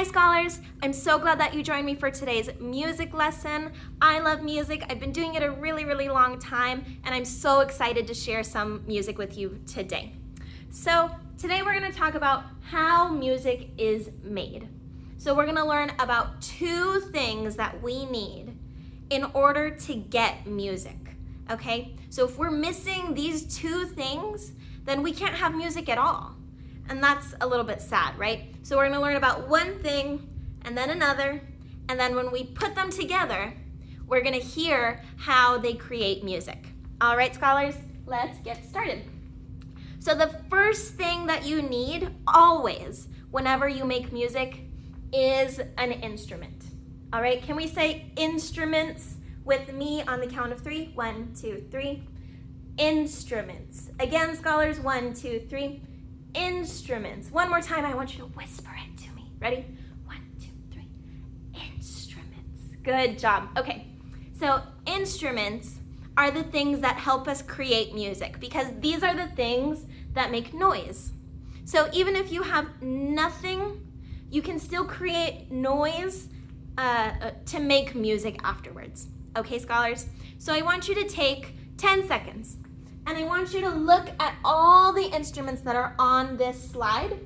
Hi scholars, I'm so glad that you joined me for today's music lesson. I love music, I've been doing it a really long time, and I'm so excited to share some music with you today. So today we're going to talk about how music is made. So we're going to learn about two things that we need in order to get music, okay? So if we're missing these two things, then we can't have music at all. And that's a little bit sad, right? So we're gonna learn about one thing and then another, and then when we put them together, we're gonna hear how they create music. All right, scholars, let's get started. So the first thing that you need always, whenever you make music, is an instrument. All right, can we say instruments with me on the count of three? 1, 2, 3. Instruments. Again, scholars, 1, 2, 3. Instruments. One more time, I want you to whisper it to me. Ready? 1, 2, 3. Instruments. Good job. Okay, so instruments are the things that help us create music because these are the things that make noise. So even if you have nothing, you can still create noise to make music afterwards. Okay, scholars? So I want you to take 10 seconds. And I want you to look at all the instruments that are on this slide.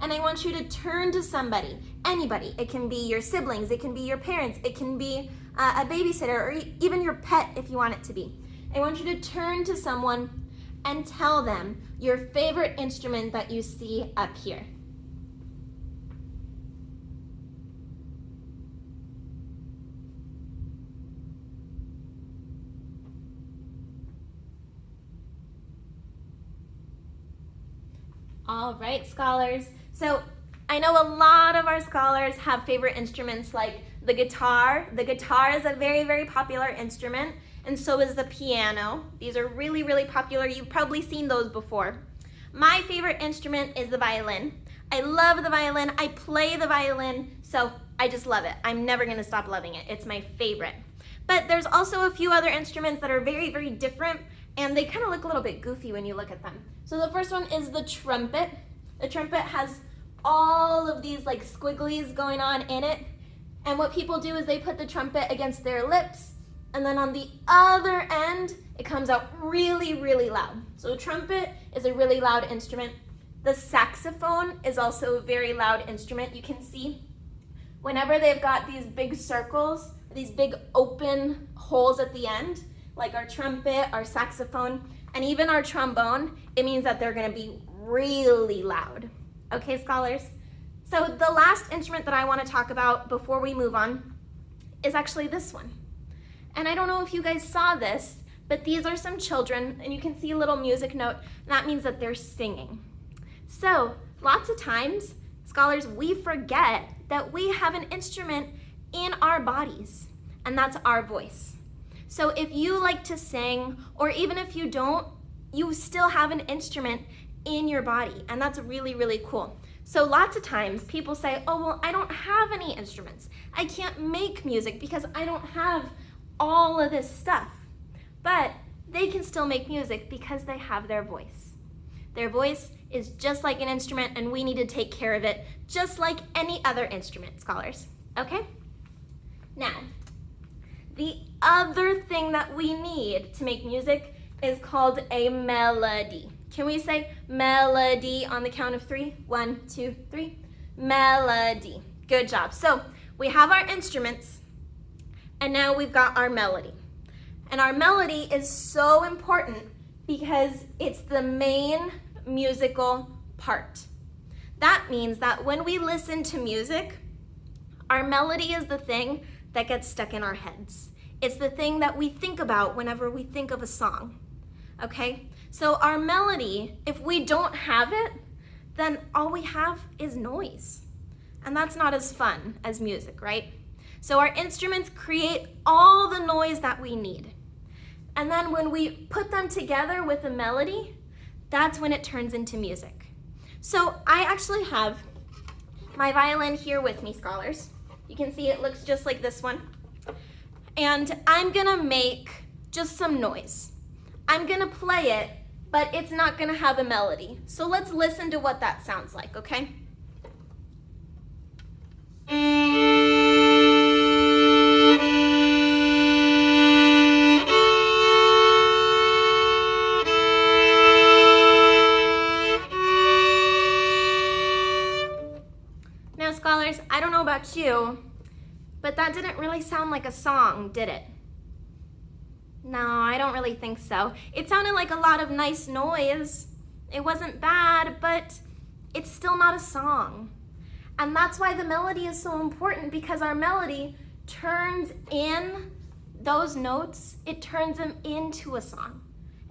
And I want you to turn to somebody, anybody. It can be your siblings, it can be your parents, it can be a babysitter, or even your pet if you want it to be. I want you to turn to someone and tell them your favorite instrument that you see up here. All right, scholars. So I know a lot of our scholars have favorite instruments like the guitar. The guitar is a very popular instrument, and so is the piano. These are really popular. You've probably seen those before. My favorite instrument is the violin. I love the violin. I play the violin, so I just love it. I'm never gonna stop loving it. It's my favorite. But there's also a few other instruments that are very different, and they kind of look a little bit goofy when you look at them. So the first one is the trumpet. The trumpet has all of these like squigglies going on in it. And what people do is they put the trumpet against their lips, and then on the other end, it comes out really loud. So the trumpet is a really loud instrument. The saxophone is also a very loud instrument. You can see whenever they've got these big circles, these big open holes at the end, like our trumpet, our saxophone, and even our trombone, it means that they're gonna be really loud. Okay, scholars? So the last instrument that I wanna talk about before we move on is actually this one. And I don't know if you guys saw this, but these are some children, and you can see a little music note, and that means that they're singing. So lots of times, scholars, we forget that we have an instrument in our bodies, and that's our voice. So if you like to sing, or even if you don't, you still have an instrument in your body, and that's really cool. So lots of times people say, oh, well, I don't have any instruments. I can't make music because I don't have all of this stuff. But they can still make music because they have their voice. Their voice is just like an instrument, and we need to take care of it just like any other instrument, scholars. Okay? Now, the other thing that we need to make music is called a melody. Can we say melody on the count of three? 1, 2, 3. Melody. Good job. So we have our instruments, and now we've got our melody. And our melody is so important because it's the main musical part. That means that when we listen to music, our melody is the thing that gets stuck in our heads. It's the thing that we think about whenever we think of a song, okay? So our melody, if we don't have it, then all we have is noise. And that's not as fun as music, right? So our instruments create all the noise that we need. And then when we put them together with a melody, that's when it turns into music. So I actually have my violin here with me, scholars. You can see it looks just like this one. And I'm gonna make just some noise. I'm gonna play it, but it's not gonna have a melody. So let's listen to what that sounds like, okay? Now, scholars, I don't know about you, but that didn't really sound like a song, did it? No, I don't really think so. It sounded like a lot of nice noise. It wasn't bad, but it's still not a song. And that's why the melody is so important, because our melody turns in those notes, it turns them into a song,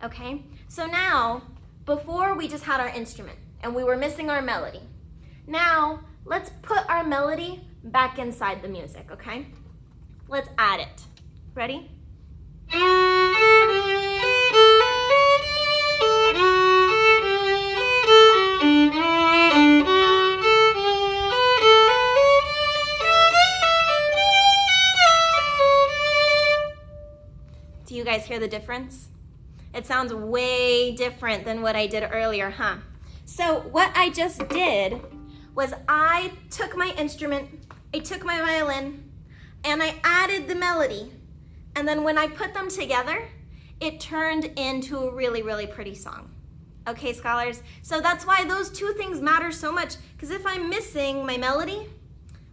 okay? So now, before we just had our instrument and we were missing our melody. Now, let's put our melody back inside the music, okay? Let's add it. Ready? Do you guys hear the difference? It sounds way different than what I did earlier, huh? So what I just did was I took my instrument, I took my violin, and I added the melody. And then when I put them together, it turned into a really, really pretty song. Okay, scholars? So that's why those two things matter so much, because if I'm missing my melody,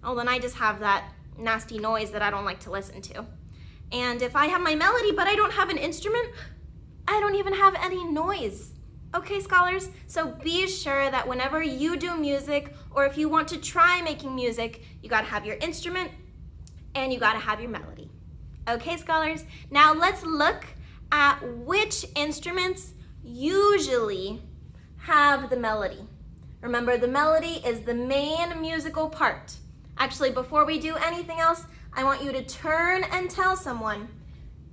oh, then I just have that nasty noise that I don't like to listen to. And if I have my melody, but I don't have an instrument, I don't even have any noise. Okay, scholars? So be sure that whenever you do music, or if you want to try making music, you gotta have your instrument and you gotta have your melody. Okay, scholars? Now let's look at which instruments usually have the melody. Remember, the melody is the main musical part. Actually, before we do anything else, I want you to turn and tell someone,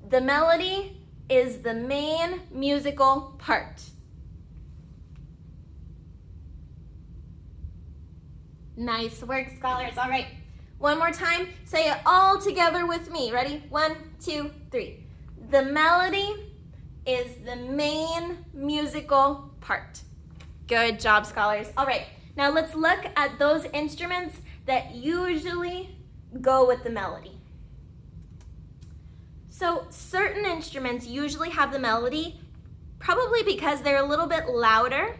the melody is the main musical part. Nice work, scholars. All right, one more time. Say it all together with me. Ready? 1, 2, 3. The melody is the main musical part. Good job, scholars. All right, now let's look at those instruments that usually go with the melody. So certain instruments usually have the melody, probably because they're a little bit louder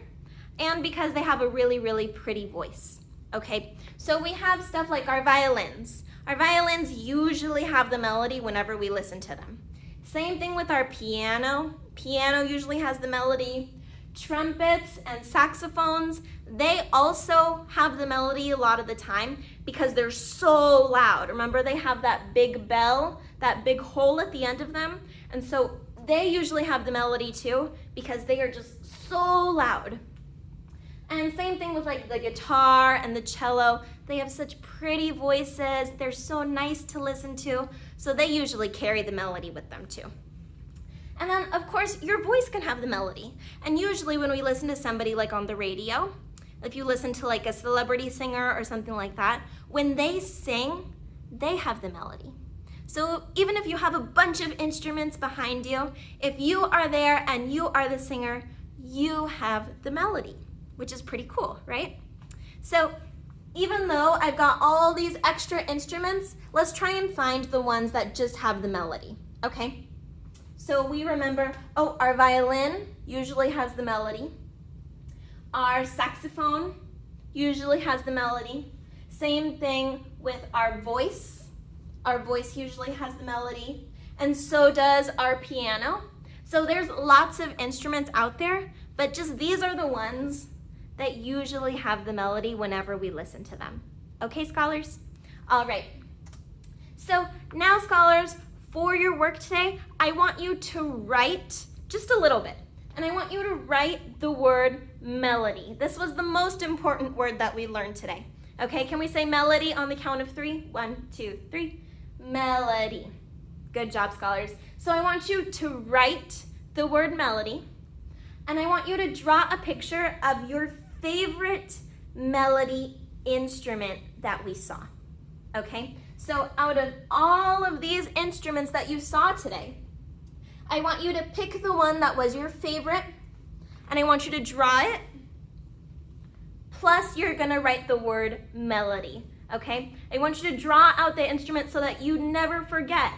and because they have a really, really pretty voice. Okay, so we have stuff like our violins. Our violins usually have the melody whenever we listen to them. Same thing with our piano. Piano usually has the melody. Trumpets and saxophones, they also have the melody a lot of the time because they're so loud. Remember, they have that big bell, that big hole at the end of them. And so they usually have the melody too because they are just so loud. And same thing with like the guitar and the cello. They have such pretty voices. They're so nice to listen to. So they usually carry the melody with them too. And then, of course, your voice can have the melody. And usually when we listen to somebody like on the radio, if you listen to like a celebrity singer or something like that, when they sing, they have the melody. So even if you have a bunch of instruments behind you, if you are there and you are the singer, you have the melody, which is pretty cool, right? So even though I've got all these extra instruments, let's try and find the ones that just have the melody, okay? So we remember, oh, our violin usually has the melody. Our saxophone usually has the melody. Same thing with our voice. Our voice usually has the melody. And so does our piano. So there's lots of instruments out there, but just these are the ones that usually have the melody whenever we listen to them. Okay, scholars? All right. So now, scholars, for your work today, I want you to write just a little bit. And I want you to write the word melody. This was the most important word that we learned today. Okay, can we say melody on the count of 3? 1, 2, 3. Melody. Good job, scholars. So I want you to write the word melody. And I want you to draw a picture of your favorite melody instrument that we saw. Okay? So out of all of these instruments that you saw today, I want you to pick the one that was your favorite, and I want you to draw it, plus you're gonna write the word melody, okay? I want you to draw out the instrument so that you never forget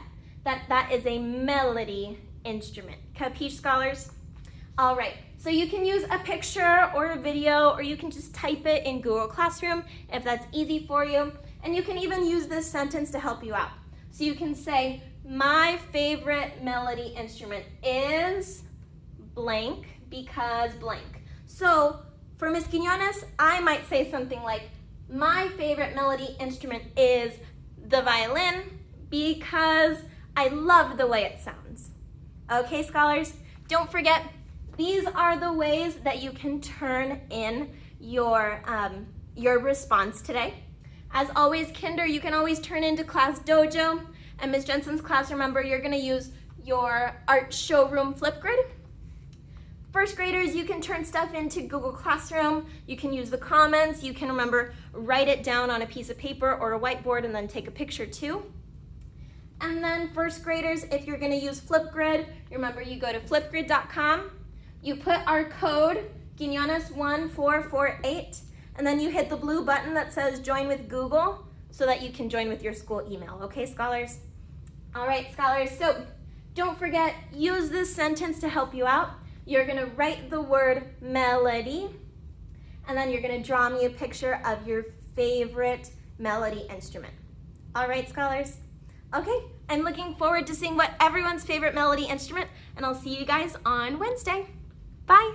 that that is a melody instrument. Capiche, scholars? All right, so you can use a picture or a video, or you can just type it in Google Classroom if that's easy for you. And you can even use this sentence to help you out. So you can say, my favorite melody instrument is blank because blank. So for Miss Quiñones, I might say something like, my favorite melody instrument is the violin because I love the way it sounds. Okay, scholars, don't forget, these are the ways that you can turn in your response today. As always, Kinder, you can always turn into Class Dojo. And Ms. Jensen's class, remember, you're going to use your art showroom Flipgrid. First graders, you can turn stuff into Google Classroom. You can use the comments. You can, remember, write it down on a piece of paper or a whiteboard and then take a picture too. And then first graders, if you're going to use Flipgrid, remember, you go to flipgrid.com. You put our code, Quiñones1448, and then you hit the blue button that says Join with Google so that you can join with your school email. Okay, scholars? All right, scholars, so don't forget, use this sentence to help you out. You're gonna write the word melody, and then you're gonna draw me a picture of your favorite melody instrument. All right, scholars? Okay, I'm looking forward to seeing what everyone's favorite melody instrument, and I'll see you guys on Wednesday. Bye.